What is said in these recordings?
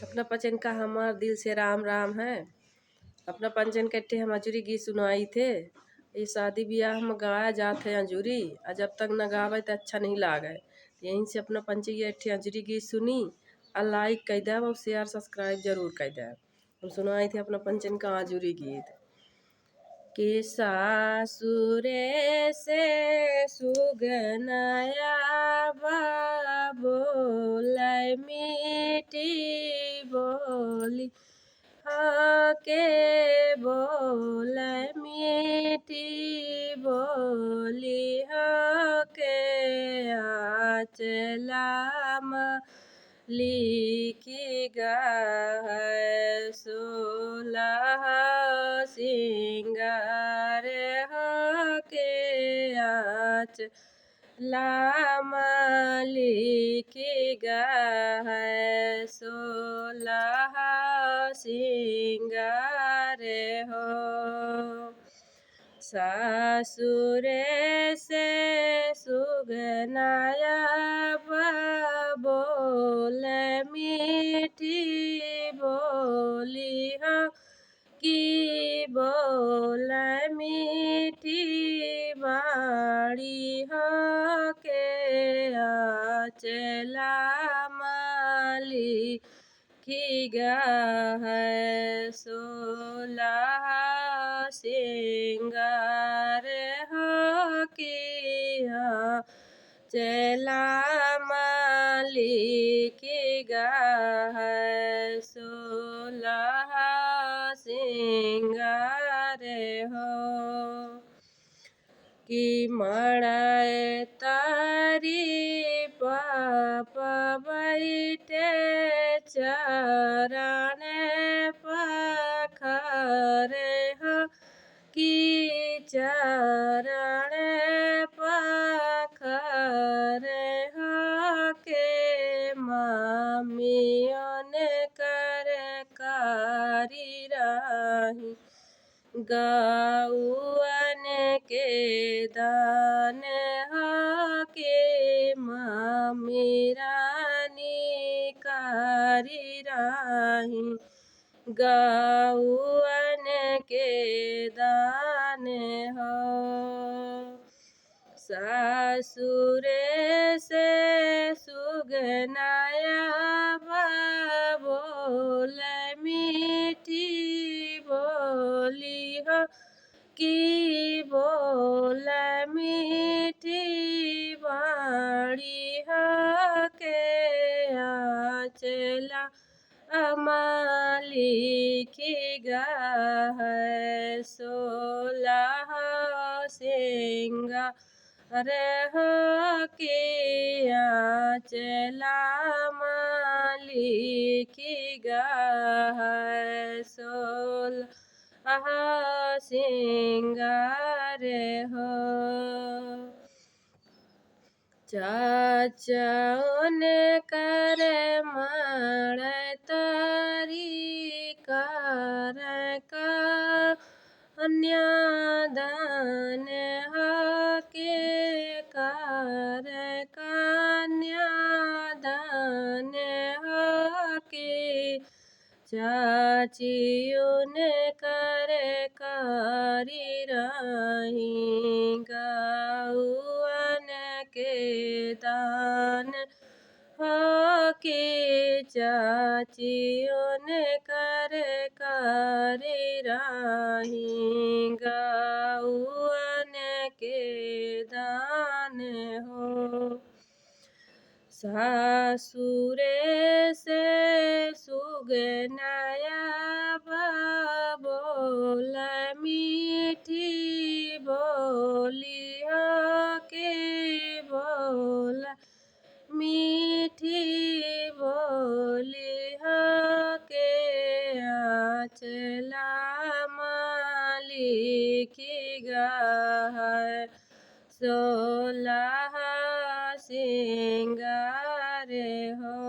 अपना पचन का हमार दिल से राम राम है। अपना पंचन कट्टे हम अजूरी गीत सुनाई थे। ये शादी ब्याह में गाया जाते हैं अजूरी, और जब तक न गावे तो अच्छा नहीं लागे। यहीं से अपना पंच ये अट्ठे अजूरी गीत सुनी और लाइक कर दे और शेयर सब्सक्राइब जरूर कर दे। हम सुनाई थे अपना पंचन का अजूरी गीत कि सासुरे से सुगनाया बोल मीठी बोली के बोल मीठी बोली के आचलाम लिखी है सोलह सिंगार के आच लाम लिखी है सोलह सिंगार हो। सासुरे से सुगनाया बोल मीठी बोली हो कि बोल मीठी बाड़ी हो के आचला माली खीगा है सोलह सिंगार हो किया चला माली खीगा है सोलह सिंगार हो कि मड़ाए तारी पाप बैठे चरण पखरे हो कि चरण पखरे हो के मामियों ने कर कारी रही गौअन के दान हो के मामी रानी कारी राही गौअन के दान हो। सासुरे से सुगनाया बोल मीठी बोली हो कि बोल मीठी बाड़ी हो के आचला अमाली खीगा है सोलह सिंगार हो के आचला माली खीगा है सोलह सिंगार हो। चाचौन कर मण तरी कर का कन्यादान हो के कर कन्यादान हो के चाचियों ने कर कारी रही गौअन के दान हो के चाचियों ने कर कारी रही गौअन के दान हो। सासुरे से सुगनाया बोल मीठी बोली हो के बोल मीठी बोली हो के आचला माली खीगा है सोलह सिंगार हो।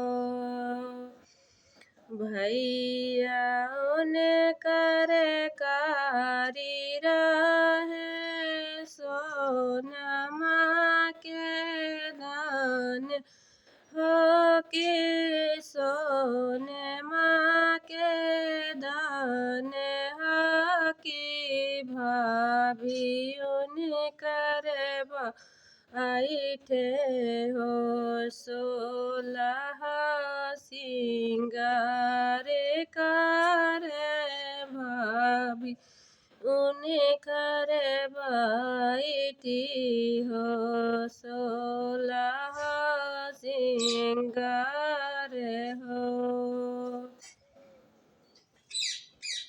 भैया उन कर कारी रहे सोनमा के दान हो के सोनमा भाभी उनकर बैठे हो सोलह सिंगार करे भाभी उनकर बैठी हो सोलह सिंगार